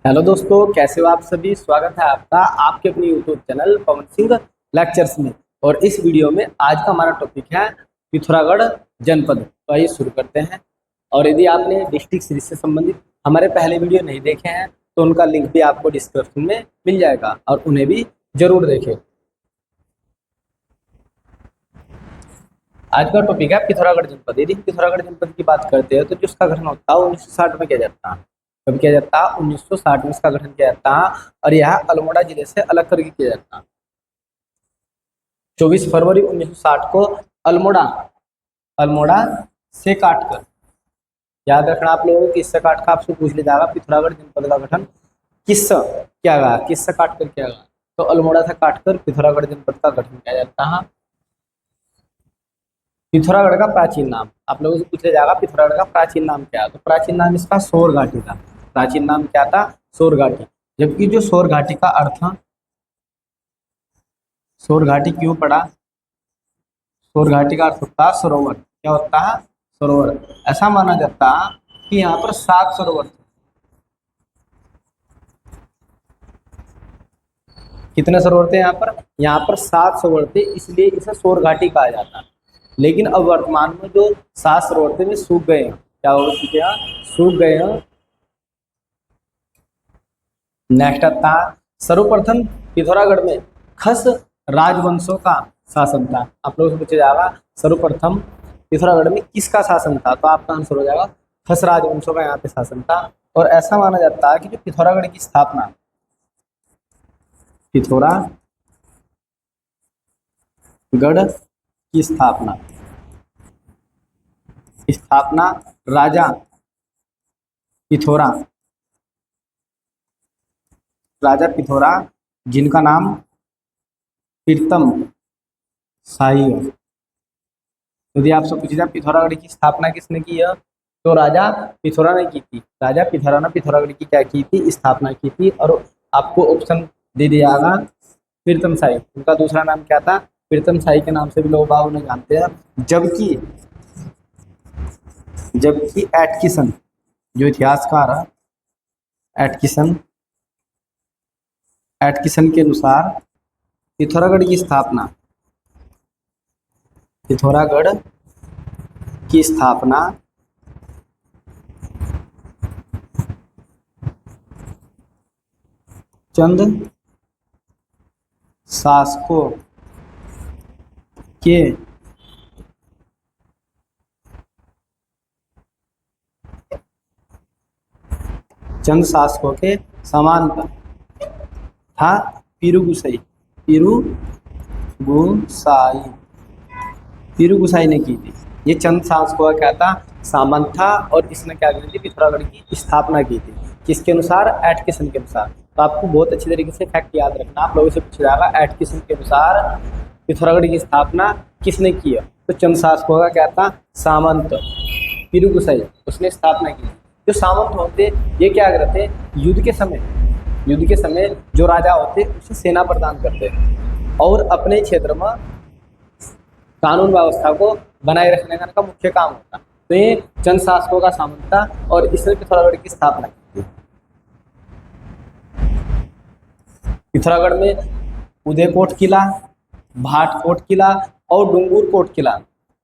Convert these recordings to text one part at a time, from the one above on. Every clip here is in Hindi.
हेलो दोस्तों, कैसे हो आप सभी। स्वागत है आपका आपके अपने YouTube channel Pawan Singh lectures में। और इस वीडियो में आज का हमारा टॉपिक है पिथौरागढ़ जनपद। तो आइए शुरू करते हैं। और यदि आपने डिस्ट्रिक्ट सीरीज से संबंधित हमारे पहले वीडियो नहीं देखे हैं तो उनका लिंक भी आपको डिस्क्रिप्शन में मिल जाएगा और उन्हें भी जरूर देखें। आज का टॉपिक है पिथौरागढ़ जनपद। यदि पिथौरागढ़ जनपद की बात करते हैं तो जो उसका गठन होता है 1960 में किया जाता है। कब किया जाता है? 1960 में इसका गठन किया जाता है और यह अल्मोड़ा जिले से अलग करके किया जाता है। 24 फरवरी 1960 को अल्मोड़ा अल्मोड़ा से काटकर, याद रखना आप लोगों को, किससे काट कर आपसे पूछ लिया जाएगा पिथौरागढ़ जनपद का गठन किससे किया गया, किससे काटकर किया गया। तो अल्मोड़ा से काटकर पिथौरागढ़ जनपद का गठन किया जाता है। पिथौरागढ़ का प्राचीन नाम आप लोगों से पूछा जाएगा, पिथौरागढ़ का प्राचीन नाम क्या है? तो प्राचीन नाम इसका सोर घाटी था। प्राचीन नाम क्या था? सोर घाटी। जबकि जो सोर घाटी का अर्थ, सोर घाटी क्यों पड़ा? सोर घाटी का अर्थ होता है सरोवर। क्या होता है? सरोवर। ऐसा माना जाता है कि यहाँ पर 7 सरोवर थे। कितने सरोवर थे यहाँ पर? यहाँ पर 7 सरोवर थे, इसलिए इसे सोर घाटी कहा जाता है। लेकिन अब वर्तमान में जो 7 सरोवर थे वे सूख गए हैं। क्या हो चुके हैं? सूख गए हैं। नेक्स्ट आता है, सर्वप्रथम पिथौरागढ़ में खस राजवंशों का शासन था। आप लोगों से पूछा जाएगा सर्वप्रथम पिथौरागढ़ में किसका शासन था? तो आपका आंसर हो जाएगा खस राजवंशों का यहाँ पे शासन था। और ऐसा माना जाता है कि जो पिथौरागढ़ की स्थापना, पिथौरागढ़ की स्थापना राजा पिथौरा जिनका नाम प्रीतम शाही है। यदि आपसे पूछा जाए पिथौरागढ़ की स्थापना किसने की है, तो राजा पिथौरा ने की थी। राजा पिथौरा ने पिथौरागढ़ की क्या की थी? स्थापना की थी। और आपको ऑप्शन दे दिया जाएगा प्रीतम शाही। उनका दूसरा नाम क्या था? प्रीतम शाही के नाम से भी लोग बाग उन्हें जानते हैं। जबकि एटकिसन, जो इतिहासकार है, एटकिसन के अनुसार पिथौरागढ़ की स्थापना चंद शासकों के समांतर था। पीरू गुसाई ने की थी। ये चंद शासकों का क्या था? सामंत था। और इसने क्या की थी? पिथौरागढ़ की स्थापना की थी। किसके अनुसार? एटकिसन के अनुसार। तो आपको बहुत अच्छी तरीके से फैक्ट याद रखना। आप लोगों से पूछा जाएगा एटकिसन के अनुसार पिथौरागढ़ की स्थापना किसने की है? तो चंद शासकों का क्या था? सामंत। पीरू गुसाई उसने स्थापना की। जो सामंत होते ये क्या करते? युद्ध के समय जो राजा होते उसे सेना प्रदान करते और अपने क्षेत्र में कानून व्यवस्था को बनाए रखने का इनका मुख्य काम होता। तो ये चंद शासकों का सामंत था और इसने पिथौरागढ़ की स्थापना की थी। पिथौरागढ़ में उदयकोट किला, भाटकोट किला और डूंगुर कोट किला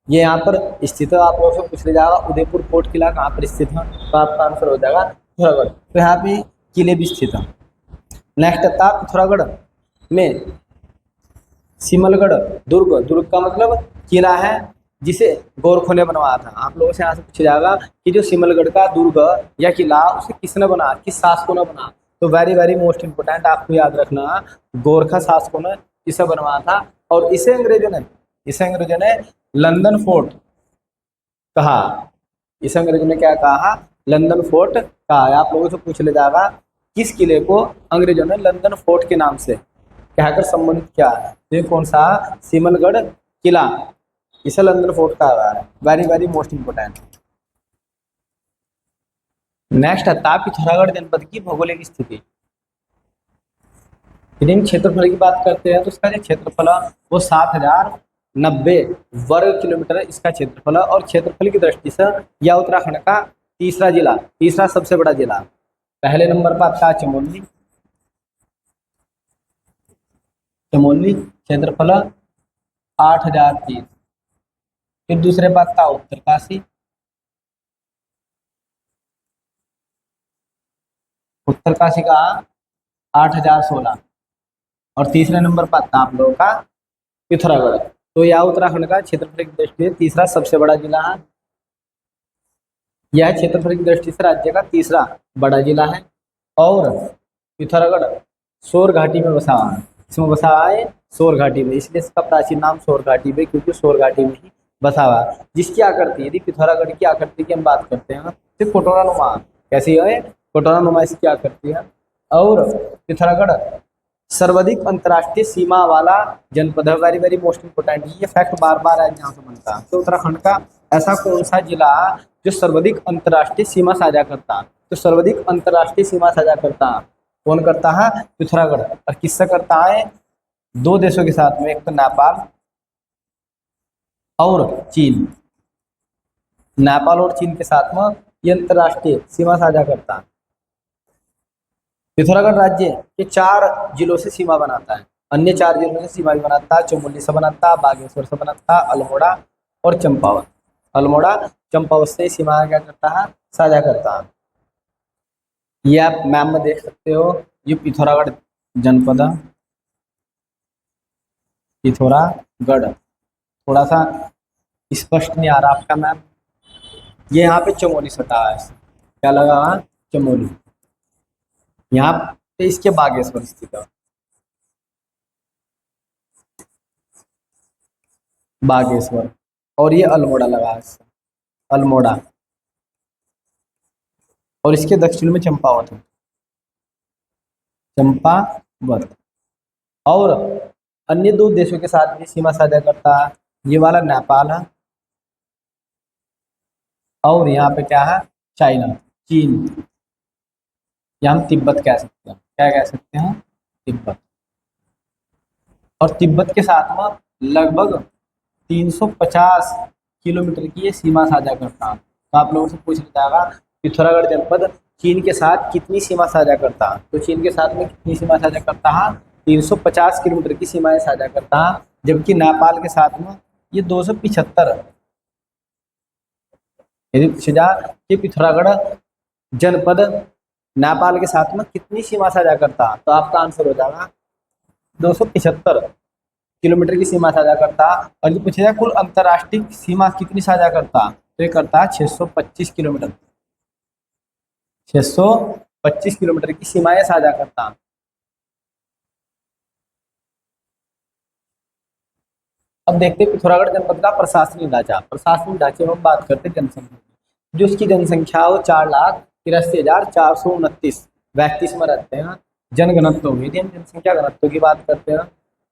ये यहाँ पर स्थित है। आप लोगों से पूछ लिया जाएगा उदयपुर कोट किला कहाँ पर स्थित है? तो आपका आंसर हो जाएगा पिथौरागढ़। तो यहाँ पे किले भी स्थित है। नेक्स्ट आता है पिथौरागढ़ में सिमलगढ़ दुर्ग का मतलब किला है जिसे गोरखों ने बनवाया था। आप लोगों से यहाँ से पूछा जाएगा कि जो सिमलगढ़ का दुर्ग या किला उसे किसने बनाया, किस शासकों ने बनाया? तो वेरी मोस्ट इंपोर्टेंट आपको याद रखना, गोरखा शासकों ने इसे बनवाया था। और इसे अंग्रेजों ने लंदन फोर्ट कहा। इसे अंग्रेजों ने क्या कहा? लंदन फोर्ट कहा। आप लोगों से पूछ ले जाएगा किस किले को अंग्रेजों ने लंदन फोर्ट के नाम से कहकर संबंधित किया है? तो कौन सा? सिमलगढ़ किला, इसे लंदन फोर्ट कहा गया है। Very most important. नेक्स्ट आता है पिथौरागढ़ जनपद की भौगोलिक स्थिति। यदि हम क्षेत्रफल की बात करते हैं तो इसका जो क्षेत्रफल है वो 7090 वर्ग किलोमीटर इसका क्षेत्रफल है। और क्षेत्रफल की दृष्टि से यह उत्तराखंड का तीसरा सबसे बड़ा जिला पहले नंबर पर आता है चमोली। चमोली क्षेत्रफल 8,030। फिर दूसरे पर आता है उत्तरकाशी। उत्तरकाशी का 8,016। और तीसरे नंबर पर आता है आप लोगों का पिथौरागढ़। तो यह उत्तराखंड का क्षेत्रफल की दृष्टि से तीसरा सबसे बड़ा जिला है। यह क्षेत्रफल की दृष्टि से राज्य का तीसरा बड़ा जिला है। और पिथौरागढ़ सौर घाटी में बसा हुआ है। इसमें बसा हुआ है सौर घाटी में, इसलिए इसका प्राचीन नाम सौर घाटी में, क्योंकि सौर घाटी में ही बसा हुआ है। जिसकी आकृति, यदि पिथौरागढ़ की आकृति की हम बात करते हैं तो कटोरा नुमा, कैसी है, कटोरा नुमा इसकी आकृति है। और पिथौरागढ़ सर्वाधिक अंतर्राष्ट्रीय सीमा वाला जनपद है। वेरी वेरी मोस्ट इंपोर्टेंट, ये फैक्ट बार बार एग्जाम से बनता है। तो उत्तराखंड का ऐसा कौन सा जिला जो सर्वाधिक अंतर्राष्ट्रीय सीमा साझा करता है? तो सर्वाधिक अंतर्राष्ट्रीय सीमा साझा करता है कौन करता है? पिथौरागढ़। और किससे करता है? दो देशों के साथ में, एक तो नेपाल और चीन। नेपाल और चीन के साथ में ये अंतर्राष्ट्रीय सीमा साझा करता है। पिथौरागढ़ राज्य के 4 जिलों से सीमा बनाता है। अन्य 4 जिलों से सीमा भी बनाता है। चमोली से बनाता है, बागेश्वर से बनाता है, अल्मोड़ा और चंपावत। अल्मोड़ा चंपावत से सीमा क्या करता है? साझा करता है। ये आप मैप में देख सकते हो, ये पिथौरागढ़ जनपद है। पिथौरागढ़ थोड़ा सा स्पष्ट नहीं आ रहा आपका मैप। ये यहाँ पे चमोली सटा है, क्या लगा? चमोली। यहाँ पे इसके बागेश्वर स्थित है, बागेश्वर। और ये अल्मोड़ा लगा है, अल्मोड़ा। और इसके दक्षिण में चंपावत है, चंपावत। और अन्य 2 देशों के साथ भी सीमा साझा करता है। ये वाला नेपाल है और यहाँ पे क्या है? चाइना, चीन। या हम तिब्बत कह सकते हैं, क्या कह सकते हैं? तिब्बत। और तिब्बत के साथ में लगभग 350 किलोमीटर की ये सीमा साझा करता है। तो आप लोगों से पूछ जाएगा पिथौरागढ़ जनपद चीन के साथ कितनी सीमा साझा करता है? तो चीन के साथ में कितनी सीमा साझा करता है? 350 किलोमीटर की सीमाएं साझा करता है। जबकि नेपाल के साथ में ये 275 है। यदि पूछा जाए कि पिथौरागढ़ जनपद नेपाल के साथ में कितनी सीमा साझा करता है, तो आपका आंसर हो जाएगा 275 किलोमीटर की सीमा साझा करता है। और ये पूछा जाए कुल अंतर्राष्ट्रीय सीमा कितनी साझा करता, तो ये करता है 625 किलोमीटर। 625 किलोमीटर की सीमाएं साझा करता। अब देखते हैं पिथौरागढ़ जनपद का प्रशासनिक ढांचा। प्रशासनिक ढांचे में हम बात करते हैं जनसंख्या, जो इसकी जनसंख्या हो 4,83,429 व्यक्ति इसमें रहते हैं। जनघनत्व हुई थी, हम जनसंख्या घनत्व की बात करते हैं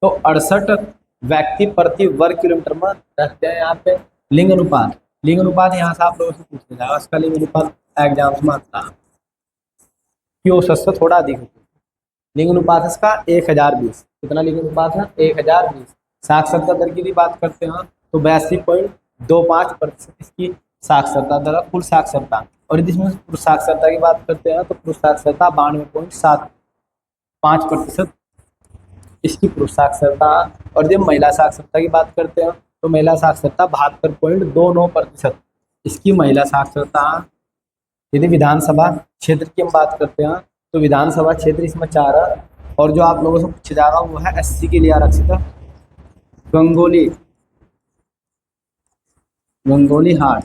तो 68 व्यक्ति प्रति वर्ग किलोमीटर में रहते हैं। यहाँ पे लिंग अनुपात, लिंग अनुपात यहाँ से आप लोगों से पूछते जाएगा, उसका लिंग अनुपात एग्जाम्स में आता है क्यों सस्ता थोड़ा अधिक होता है। लिंग अनुपात इसका 1020। कितना लिंग अनुपात है? 1020। साक्षरता दर की भी बात करते हैं तो 82.25% इसकी साक्षरता दर है, कुल साक्षरता। और यदि इसमें पुरुष साक्षरता की बात करते हैं तो पुरुष साक्षरता 92.75% इसकी पुरुष साक्षरता। और जब महिला साक्षरता की बात करते हैं तो महिला साक्षरता 72.29% इसकी महिला साक्षरता। यदि विधानसभा क्षेत्र की हम बात करते हैं तो विधानसभा क्षेत्र इसमें 4 है। और जो आप लोगों से पूछा जाएगा वो है SC के लिए आरक्षित गंगोली, गंगोली हाट।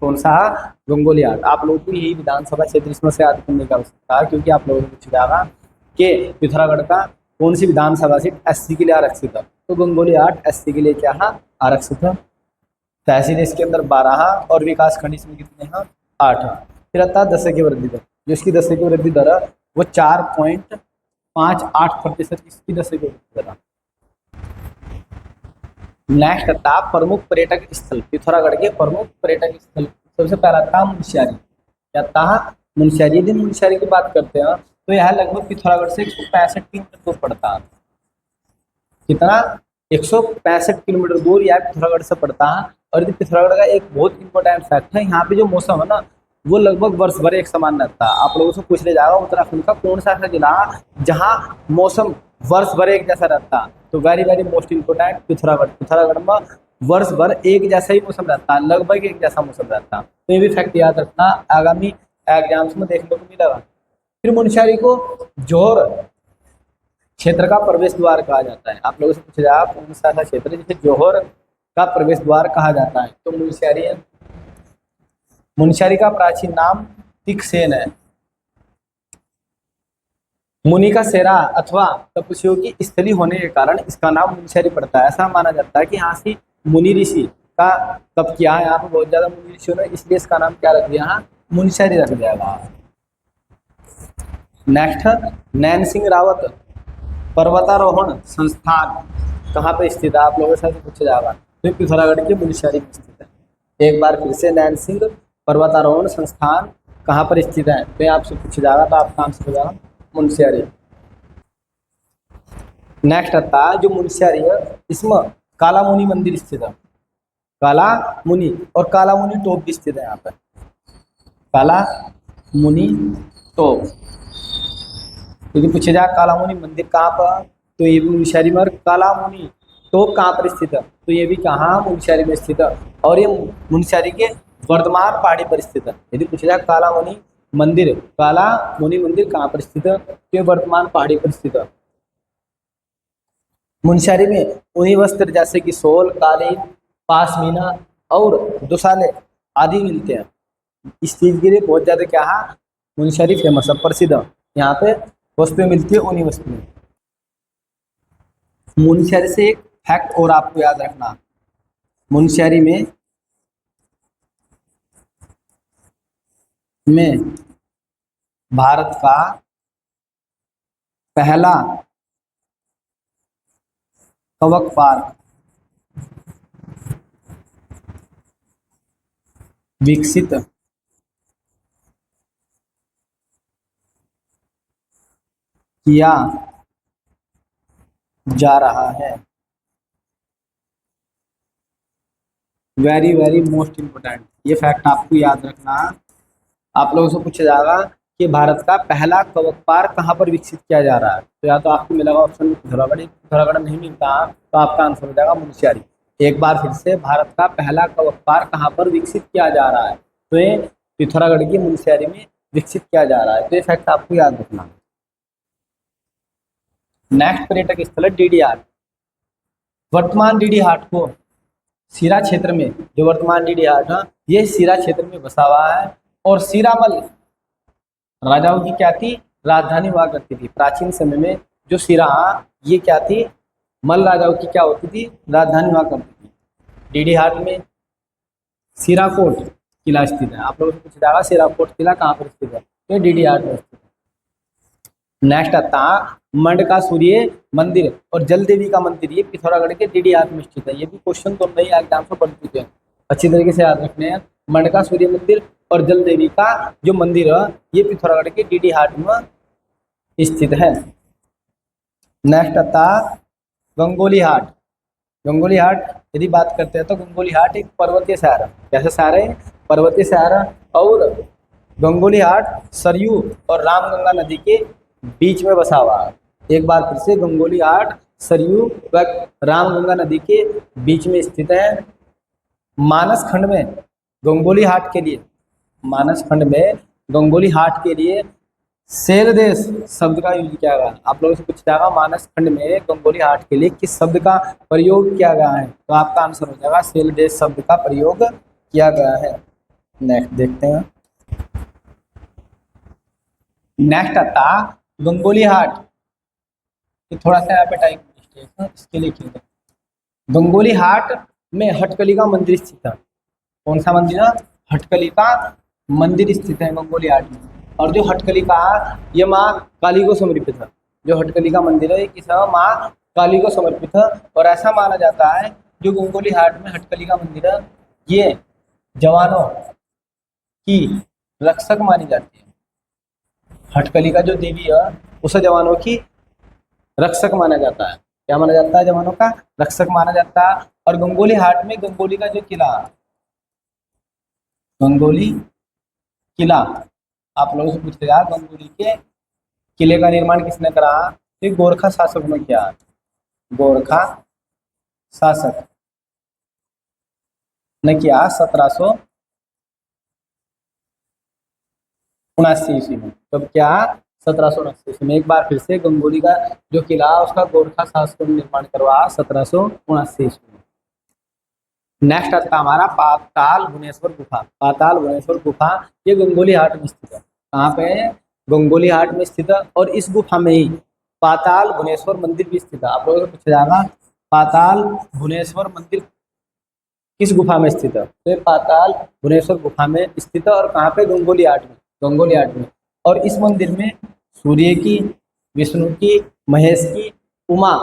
कौन सा? गंगोली हाट। आप लोगों को यही विधानसभा क्षेत्र इसमें से याद करने की आवश्यकता है, क्योंकि आप लोगों को पूछा जाएगा कि पिथौरागढ़ का कौन सी विधानसभा सीट SC के लिए आरक्षित है, तो गंगोली हाट SC के लिए क्या है? आरक्षित है। तहसील इसके अंदर 12 है और विकास खंड इसमें कितने हैं? 8 है। फिर आता है दशक की वृद्धि दर, जो इसकी दशक की वृद्धि दर है वो 4.58% इसकी दशक की वृद्धि दर है। नेक्स्ट आता है प्रमुख पर्यटक स्थल। पिथौरागढ़ के प्रमुख पर्यटक स्थल सबसे पहला था मुनस्यारी। क्या था? मुनस्यारी। यदि मुनस्यारी की बात करते हैं तो यह लगभग पिथौरागढ़ से 165 किलोमीटर दूर पड़ता है। कितना? 165 किलोमीटर दूर यह पिथौरागढ़ से पड़ता है। और यदि पिथौरागढ़ का एक बहुत इंपॉर्टेंट फैक्ट है, यहाँ पे जो मौसम है ना वो लगभग वर्ष भर एक समान रहता है। आप लोगों से पूछ ले जाएगा उत्तराखंड का कौन सा ऐसा जिला जहाँ मौसम वर्ष भर एक जैसा रहता है, तो very very most important Pithoragarh. Pithoragarh में वर्ष भर एक जैसा ही मौसम रहता है, लगभग एक जैसा मौसम रहता है। तो ये भी फैक्ट याद रखना, आगामी एग्जाम्स में देखने को मिलेगा। फिर मुनस्यारी को जोहर क्षेत्र का प्रवेश द्वार कहा जाता है। आप लोगों से पूछा जाए कौन सा ऐसा क्षेत्र जिसे जोहर का प्रवेश द्वार कहा जाता है, तो मुनस्यारी है। मुनस्यारी का प्राचीन नाम तिकसेन है। मुनि का सेरा अथवा तपस्वियों की स्थली होने के कारण इसका नाम मुनस्यारी पड़ता है। ऐसा माना जाता है कि यहाँ से मुनि ऋषि का तप किया है, यहाँ पे बहुत ज्यादा मुनि ऋषियों ने, इसलिए इसका नाम क्या रख दिया, यहाँ मुनस्यारी रख दिया गया। नेक्स्ट, नैन सिंह रावत पर्वतारोहण संस्थान कहाँ पर स्थित है? आप लोगों से पूछा जाएगा, तो पिथौरागढ़ के मुनस्यारी में स्थित है। एक बार फिर से, नैन सिंह पर्वतारोहण संस्थान कहाँ पर स्थित है? तो आपसे पूछा जाएगा, तो आपका आंसर हो जाएगा मुनस्यारी। नेक्स्ट आता है जो मुनस्यारी है, इसमें काला मुनि मंदिर स्थित है। काला मुनि और काला मुनि टोप भी स्थित है यहाँ पर। काला मुनि टोप, क्योंकि पूछे जाए काला मुनि मंदिर कहाँ पर, तो ये भी मुनस्यारी में। और काला मुनि टोप कहाँ पर स्थित है? तो ये भी कहाँ, मुनस्यारी में स्थित है। और ये मुनस्यारी के वर्धमान पहाड़ी पर स्थित है। यदि पूछा जाए काला मुनि मंदिर, काला मुनि मंदिर कहाँ पर स्थित है, तो ये वर्धमान पहाड़ी पर स्थित है। मुनस्यारी में ऊनी वस्त्र जैसे कि शॉल, कालीन, पाशमीना और दुशाले आदि मिलते हैं। इस चीज के लिए बहुत ज्यादा क्या है, मुनस्यारी फेमस है, प्रसिद्ध है। यहाँ पे वस्तुएं मिलती है, ऊनी वस्तुएं। मुनस्यारी से एक फैक्ट और आपको याद रखना, मुनस्यारी में भारत का पहला कवक पार्क विकसित किया जा रहा है। वेरी वेरी मोस्ट इम्पोर्टेंट, ये फैक्ट आपको याद रखना। आप लोगों से पूछा जाएगा कि भारत का पहला कवक पार्क कहाँ पर विकसित किया जा रहा है, तो या तो आपको मिलेगा ऑप्शन पिथौरागढ़। पिथौरागढ़ नहीं मिलता तो आपका आंसर हो जाएगा मुनस्यारी। एक बार फिर से, भारत का पहला कवक पार्क कहाँ पर विकसित किया जा रहा है, तो ये पिथौरागढ़ की मुनस्यारी में विकसित किया जा रहा है। तो ये फैक्ट आपको याद रखना। नेक्स्ट पर्यटक स्थल है डीडी हाट। वर्तमान डीडी हाट को सिरा क्षेत्र में, जो वर्तमान डीडी हाट है ये सिरा क्षेत्र में बसा हुआ है। और सिरामल राजाओं की क्या थी, राजधानी हुआ करती थी। प्राचीन समय में जो सिरा ये क्या थी, मल राजाओं की क्या होती थी, राजधानी हुआ करती थी। डीडी हाट में सिराकोट किला स्थित है। आप लोगों से पूछा जाएगा सिराकोट किला कहाँ पर स्थित है, तो डीडी हाट में स्थित है। नेक्स्ट आता मंडका सूर्य मंदिर और जल देवी का मंदिर, ये पिथौरागढ़ के डीडी हाट में स्थित है। ये भी क्वेश्चन तो नहीं एग्जाम में बन चुके हैं, अच्छी तरीके से याद रखने हैं। मंडका सूर्य मंदिर और जल देवी का जो मंदिर है ये पिथौरागढ़ के डीडी हाट में स्थित है। नेक्स्ट आता गंगोली हाट। गंगोली हाट यदि बात करते हैं तो गंगोली हाट एक पर्वतीय शहर है। कैसा शहर है, पर्वतीय शहर है। और गंगोली हाट सरयू और रामगंगा नदी के बीच में बसा हुआ है। एक बार फिर से, गंगोली हाट सरयू व रामगंगा नदी के बीच में स्थित है। मानस खंड में गंगोली हाट के लिए, मानस खंड में गंगोली हाट के लिए सेल देश शब्द का यूज किया गया। आप लोगों से पूछा जाएगा मानस खंड में गंगोली हाट के लिए किस शब्द का प्रयोग किया गया है, तो आपका आंसर हो जाएगा सेल देश शब्द का प्रयोग किया गया है। नेक्स्ट देखते हैं। नेक्स्ट आता गंगोली हाट, ये थोड़ा सा यहाँ पे टाइम मिस्टेक है, इसके लिए क्यों। गंगोली हाट में हटकली का मंदिर स्थित है। कौन सा मंदिर है, हटकली का मंदिर स्थित है गंगोली हाट में। और जो हटकली का ये माँ काली को समर्पित है। जो हटकली का मंदिर है ये किस है, माँ काली को समर्पित है। और ऐसा माना जाता है जो गंगोली हाट में हटकली का मंदिर है ये जवानों की रक्षक मानी जाती है। हटकली का जो देवी है उसे जवानों की रक्षक माना जाता है। क्या माना जाता है, जवानों का रक्षक माना जाता है। और गंगोली हाट में गंगोली का जो किला, गंगोली किला, आप लोगों से पूछ लिया गंगोली के किले का निर्माण किसने करा? तो गोरखा शासक ने किया। गोरखा शासक ने किया 1779 ईस्वी में। तब क्या? 1779 ईस्वी में। एक बार फिर से गंगोली का जो किला उसका गोरखा शासकों ने निर्माण करवाया 1779 ईस्वी में। नेक्स्ट आता है हमारा पाताल भुवनेश्वर गुफा। पाताल भुवनेश्वर गुफा ये गंगोली हाट में स्थित है। कहाँ पे है? गंगोली हाट में स्थित है। और इस गुफा में ही पाताल भुवनेश्वर मंदिर भी स्थित है। आप लोगों को पूछा जाएगा पाताल भुवनेश्वर मंदिर किस गुफा में स्थित है? तो ये पाताल भुवनेश्वर गुफा में स्थित है। और कहाँ पे? गंगोली हाट में। गंगोली हाट में। और इस मंदिर में सूर्य की, विष्णु की, महेश की, उमा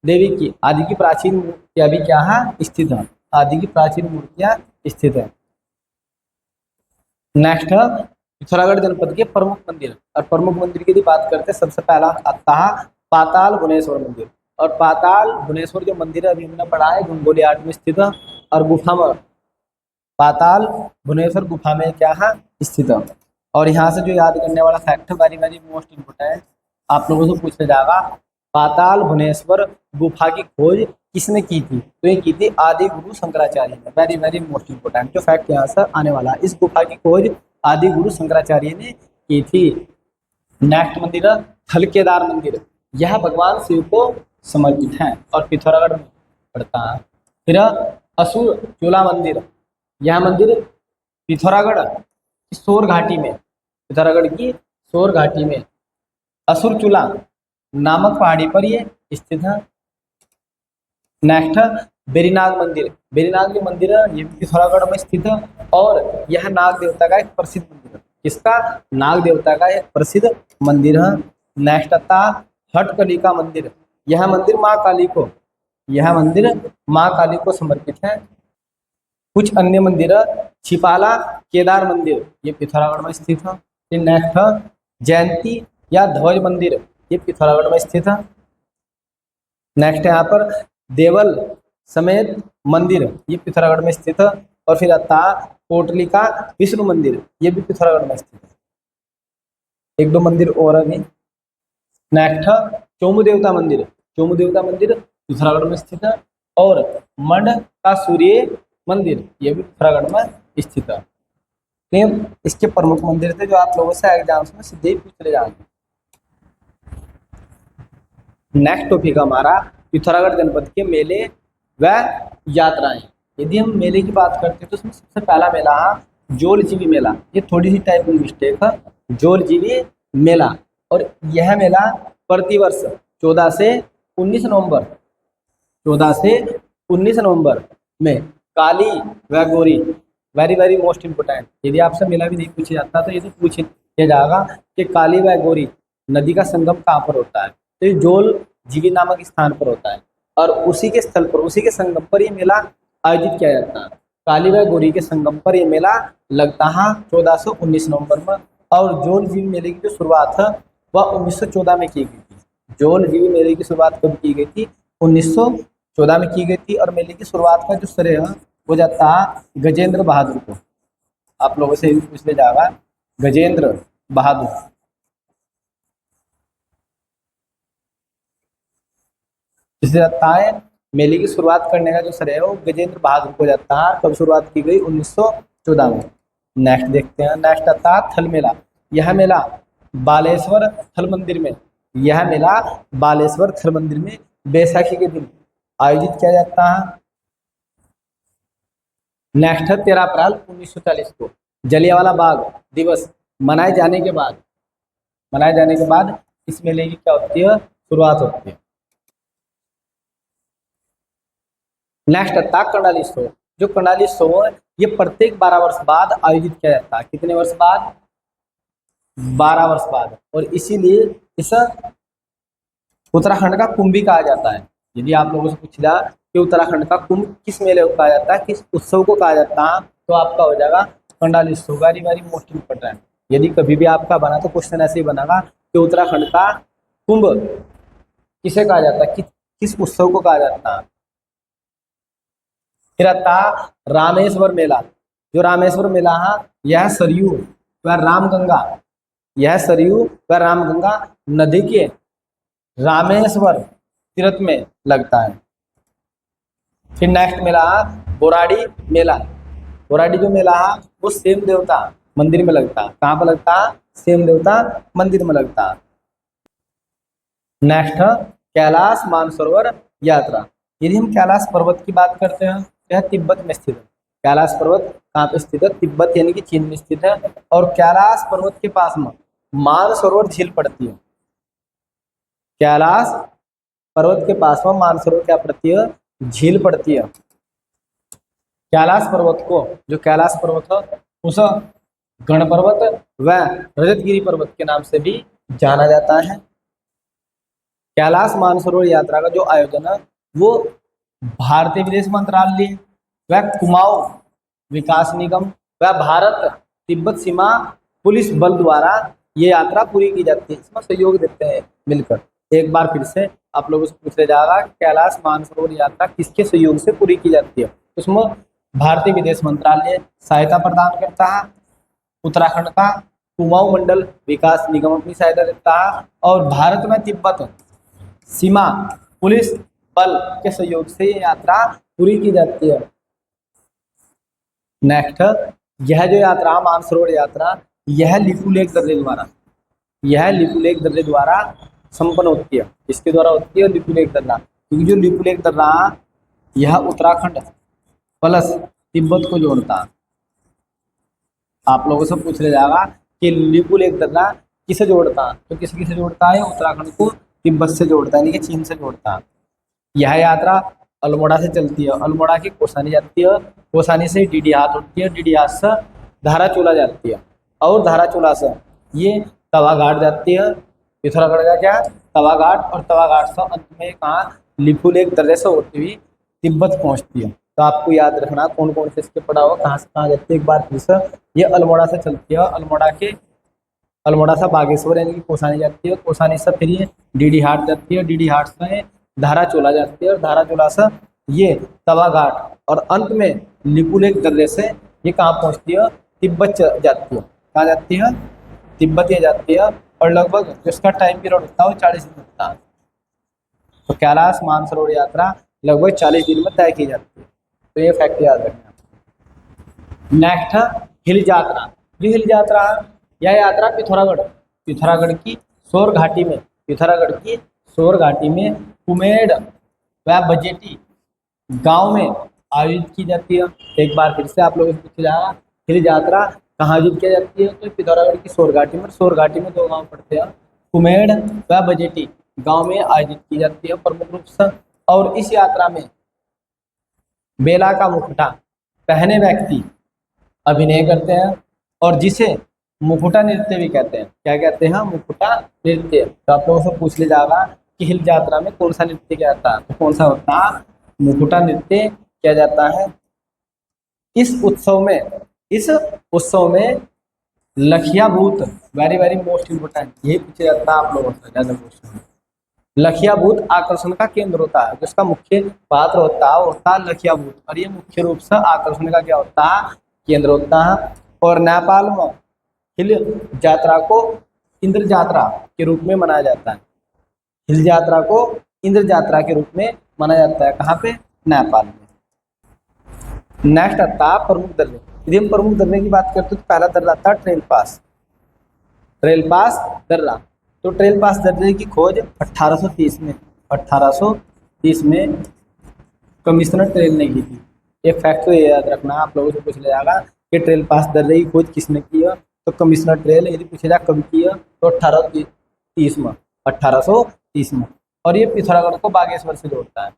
देवी की आदि की प्राचीन मूर्तियां भी क्या है? स्थित है। आदि की प्राचीन मूर्तियां स्थित है। नेक्स्ट है पिथौरागढ़ जनपद के प्रमुख मंदिर। और प्रमुख मंदिर की यदि बात करते हैं सबसे पहला आता है पाताल भुवनेश्वर मंदिर। और पाताल भुवनेश्वर जो मंदिर है अभी हमने पढ़ा है गंगोली हाट में स्थित है। और गुफा में पाताल भुवनेश्वर गुफा में क्या है? स्थित है। और यहाँ से जो याद करने वाला फैक्ट है वेरी वेरी मोस्ट इम्पोर्टेंट, आप लोगों से पूछा जाएगा पाताल भुवनेश्वर गुफा की खोज किसने की थी? तो ये की थी आदि गुरु शंकराचार्य ने। वेरी वेरी मोस्ट इम्पोर्टेंट जो फैक्ट यहाँ से आने वाला है, इस गुफा की खोज आदि गुरु शंकराचार्य ने की थी। नेक्स्ट मंदिर है थल केदार मंदिर। यह भगवान शिव को समर्पित है और पिथौरागढ़ में पड़ता है। फिर असुर चूला मंदिर। यह मंदिर पिथौरागढ़ की सोर घाटी में, पिथौरागढ़ की सोर घाटी में असुर चूला नामक पहाड़ी पर ये स्थित है। नेक्स्ट बेरीनाग मंदिर। बेरीनाग जो मंदिर है ये पिथौरागढ़ में स्थित है। और यह नाग देवता का एक प्रसिद्ध मंदिर है। किसका? नाग देवता का एक प्रसिद्ध मंदिर है। नेक्स्ट आता हटकलिका मंदिर। यह मंदिर माँ काली को, यह मंदिर माँ काली को समर्पित है। कुछ अन्य मंदिर छिपाला केदार मंदिर ये पिथौरागढ़ में स्थित है। नेक्स्ट जयंती या ध्वज मंदिर ये पिथौरागढ़ में स्थित है। नेक्स्ट यहाँ पर देवल समेत मंदिर ये पिथौरागढ़ में स्थित है। और फिर आता कोटलिका विष्णु मंदिर ये भी पिथौरागढ़ में स्थित है। एक दो मंदिर और अभी। नेक्स्ट चोमू देवता मंदिर। चोमू देवता मंदिर पिथौरागढ़ में स्थित है। और मंड का सूर्य मंदिर ये भी पिथौरागढ़ में स्थित है। इसके प्रमुख मंदिर थे जो आप लोगों से एग्जाम्स में सीधे ही पूछ ले जाएंगे। नेक्स्ट टॉपिक हमारा पिथौरागढ़ जनपद के मेले व यात्राएं। यदि हम मेले की बात करते हैं तो उसमें सबसे पहला मेला है जोलजीबी मेला। ये थोड़ी सी टाइपिंग मिस्टेक है, जोलजीबी मेला। और यह मेला प्रतिवर्ष 14 से 19 नवंबर 14 से 19 नवंबर में काली व Gauri, very very most important, यदि आपसे मेला भी नहीं पूछा जाता तो ये तो पूछ लिया जाएगा कि काली व गौरी नदी का संगम कहाँ पर होता है? तो ये जोल जीवी नामक स्थान पर होता है। और उसी के स्थल पर, उसी के संगम पर ये मेला आयोजित किया जाता है। काली व गौरी के संगम पर ये मेला लगता है 14 से 19 नवंबर में। और जोल जीवी मेले की जो शुरुआत है वह 1914 में की गई थी। जोल जीवी मेले की शुरुआत कब की गई थी? 1914 में की गई थी। और मेले की शुरुआत का जो श्रेय है वो जाता है गजेंद्र बहादुर को। आप लोगों से पूछ ले जाएगा गजेंद्र बहादुर। इसे जाता है मेले की शुरुआत करने का जो श्रेय है वो गजेंद्र बहादुर को जाता है। कब शुरुआत की गई? 1914 में। नेक्स्ट देखते हैं। नेक्स्ट आता है थल मेला। यह मेला बालेश्वर थल मंदिर में, यह मेला बालेश्वर थल मंदिर में बैसाखी के दिन आयोजित किया जाता है। नेक्स्ट है 13 अप्रैल 1940 को जलियांवाला बाग दिवस मनाए जाने के बाद इस मेले की क्या होती है? शुरुआत होती है। नेक्स्ट आता है कर्णाली उत्सव। जो कर्णाली उत्सव है ये प्रत्येक 12 वर्ष बाद आयोजित किया जाता है। कितने वर्ष बाद? 12 वर्ष बाद। और इसीलिए इस उत्तराखंड का कुंभ भी कहा जाता है। यदि आप लोगों से पूछ लिया कि उत्तराखंड का कुंभ किस मेले को कहा जाता है, किस उत्सव को कहा जाता है, तो आपका हो जाएगा कर्णाली उत्सव। Very very most important. यदि कभी भी आपका बना तो क्वेश्चन ऐसे ही बनेगा कि उत्तराखंड का कुंभ किसे कहा जाता है, किस उत्सव को कहा जाता है। फिर आता रामेश्वर मेला। जो रामेश्वर मेला है यह सरयू व रामगंगा, यह सरयू व रामगंगा नदी के रामेश्वर तीर्थ में लगता है। फिर नेक्स्ट मेला बोराड़ी मेला। बोराड़ी जो मेला है वो सेम देवता मंदिर में लगता है। कहाँ पर लगता है? सेम देवता मंदिर में लगता है। नेक्स्ट कैलाश मानसरोवर यात्रा। यदि हम कैलाश पर्वत की बात करते हैं तो यह तिब्बत में स्थित है। कैलाश पर्वत कहाँ पे स्थित है? तिब्बत यानी कि चीन में स्थित है। और कैलाश पर्वत के पास में मानसरोवर झील पड़ती है। कैलाश पर्वत के पास में मानसरोवर क्या पड़ती है? झील पड़ती है। कैलाश पर्वत को, जो कैलाश पर्वत है उस गण पर्वत व रजतगिरी पर्वत के नाम से भी जाना जाता है। कैलाश मानसरोवर यात्रा का जो आयोजन है वो भारतीय विदेश मंत्रालय व कुमाऊं विकास निगम व भारत तिब्बत सीमा पुलिस बल द्वारा ये यात्रा पूरी की जाती है। इसमें सहयोग देते हैं मिलकर। एक बार फिर से आप लोगों से पूछ जाएगा कैलाश मानसरोवर यात्रा किसके सहयोग से पूरी की जाती है? उसमें भारतीय विदेश मंत्रालय सहायता प्रदान करता है, उत्तराखंड का कुमाऊं मंडल विकास निगम अपनी सहायता देता है और भारत में तिब्बत सीमा पुलिस बल के सहयोग से ये यात्रा पूरी की जाती है। नेक्स्ट, यह जो यात्रा मानसरोवर यात्रा यह लिपुलेख दर्रे द्वारा संपन्न होती है। इसके द्वारा होती है लिपुलेख दर्रा, क्योंकि जो लिपुलेख दर्रा यह उत्तराखंड प्लस तिब्बत को जोड़ता है। आप लोगों से पूछ जाएगा कि लिपुलेख दर्रा किसे जोड़ता है? तो किसे किसे जोड़ता है? उत्तराखंड को तिब्बत से जोड़ता है, यानी कि चीन से जोड़ता है। यह यात्रा अल्मोड़ा से चलती है, अल्मोड़ा की कोसानी जाती है, कोसानी से डीडीहाट उठती है, डीडीहाट से धाराचूला जाती है और धाराचूला से ये तवाघाट जाती है। पिथौरागढ़ का क्या? तवाघाट, और तवाघाट से अंत में कहाँ? लिपुलेख दर्रे से होती हुई तिब्बत पहुँचती है। तो आपको याद रखना कौन कौन से इसके पड़ा हुआ, कहाँ से कहाँ जाती है। एक बार फिर से ये अल्मोड़ा से चलती है, अल्मोड़ा से बागेश्वर यानी कि कोसानी जाती है, कोसानी से फिर ये डीडीहाट जाती है, डीडीहाट से धाराचूला जाती है और धाराचूला से ये तवाघाट और अंत में लिपुलेख दर्रे से ये कहाँ पहुँचती है? तिब्बत जाती है। कहाँ जाती है? तिब्बत ये जाती है और लगभग जिसका टाइम पीरियड होता है वो 40 दिन होता है। तो कैलाश मानसरोवर यात्रा लगभग 40 दिन में तय की जाती है। तो ये फैक्ट याद रखना। नेक्स्ट हिल यात्रा। जो हिल यात्रा यह यात्रा पिथौरागढ़ की सोर घाटी में कुमेड़ व बजेटी गांव में आयोजित की जाती है। एक बार फिर से आप लोगों से पूछा जाएगा हिल यात्रा कहाँ आयोजित की जाती है? तो पिथौरागढ़ की सोर घाटी में 2 गांव पड़ते हैं, कुमेड़ व बजेटी गांव में आयोजित की जाती है प्रमुख रूप से। और इस यात्रा में बेला का मुखटा पहने व्यक्ति अभिनय करते हैं और जिसे मुकुटा नृत्य भी कहते हैं। क्या कहते हैं? मुकुटा नृत्य। तो आप लोगों से पूछ ले जाएगा कि हिल यात्रा में कौन सा नृत्य किया जाता है? तो कौन सा होता है? मुकुटा नृत्य किया जाता है। इस उत्सव में लखिया भूत, वेरी वेरी मोस्ट इम्पोर्टेंट, यही पूछा जाता है आप लोगों से ज्यादा क्वेश्चन। लखिया भूत आकर्षण का केंद्र होता है, जिसका मुख्य पात्र होता है लखिया भूत, और ये मुख्य रूप से आकर्षण का क्या होता है? केंद्र होता है। और नेपाल में हिल यात्रा को इंद्र यात्रा के रूप में मनाया जाता है। हिल यात्रा को इंद्र यात्रा के रूप में माना जाता है। कहाँ पे? नेपाल में। नेक्स्ट आता है प्रमुख दर्रे। यदि हम प्रमुख दर्रे की बात करते हैं तो पहला दर्रा आता है ट्रेल पास दर्रा। तो ट्रेल पास दर्रे की खोज 1830 में कमिश्नर ट्रेल ने की थी। एक फैक्ट तो ये याद रखना, आप लोगों से पूछ लिया जाएगा कि ट्रेल पास दर्रे की खोज किसने की है? तो कमिश्नर ट्रेल। यदि पूछा जाए कब की है तो 1830 में। और ये पिथौरागढ़ को बागेश्वर से जोड़ता है।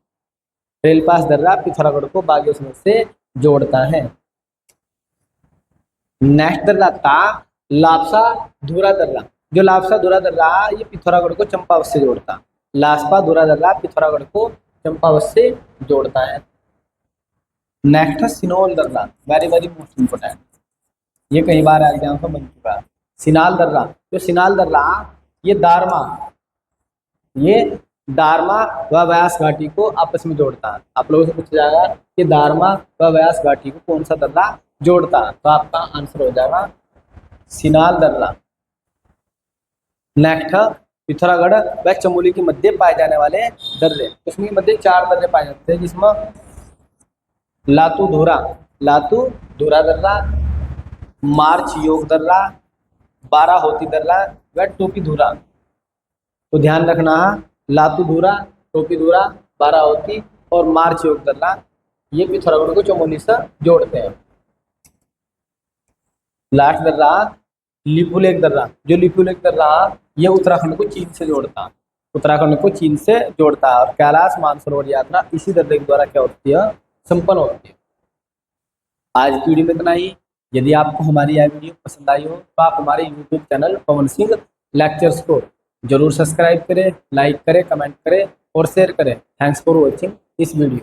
ट्रेल पास दर्रा पिथौरागढ़ को बागेश्वर से जोड़ता है। नेक्स्ट दर्रा था लापसा धुरा दर्रा। जो लापसा धुरा दर्रा ये पिथौरागढ़ को चंपावत से जोड़ता है। लापसा धुरा दर्रा पिथौरागढ़ को चंपावत से जोड़ता है। नेक्स्ट सिनोल दर्रा, वेरी वेरी मोस्ट इम्पोर्टेंट, ये कई बार एग्जाम में बन चुका है। सिनाल दर्रा, जो सिनाल दर्रा ये दारमा व व्यास घाटी को आपस में जोड़ता है। आप लोगों से पूछा जाएगा कि दारमा व व्यास घाटी को कौन सा दर्रा जोड़ता है? तो आपका आंसर हो जाएगा सिनाल दर्रा। नेक्स्ट पिथौरागढ़ व चमोली के मध्य पाए जाने वाले दर्रे। उसमें मध्य 4 दर्रे पाए जाते हैं, जिसमें लातू धुरा दर्रा, मार्च योग दर्रा, बाराहोती दर्रा व टोपी धुरा। तो ध्यान रखना है, लातू धुरा, टोपी धुरा, बाराहोती और मार्च योग दर्रा, ये पिथौरागढ़ को चमोली से जोड़ते हैं। लास्ट दर्रा लिपुलेख दर्रा। जो लिपुलेख दर्रा ये उत्तराखंड को चीन से जोड़ता है, और कैलाश मानसरोवर यात्रा इसी दर्रे के द्वारा क्या होती है, संपन्न होती है। आज की वीडियो में इतना ही। यदि आपको हमारी यह वीडियो पसंद आई हो तो आप हमारे YouTube channel Pawan Singh lectures को जरूर सब्सक्राइब करें, लाइक करें, कमेंट करें और शेयर करें। Thanks for watching this video.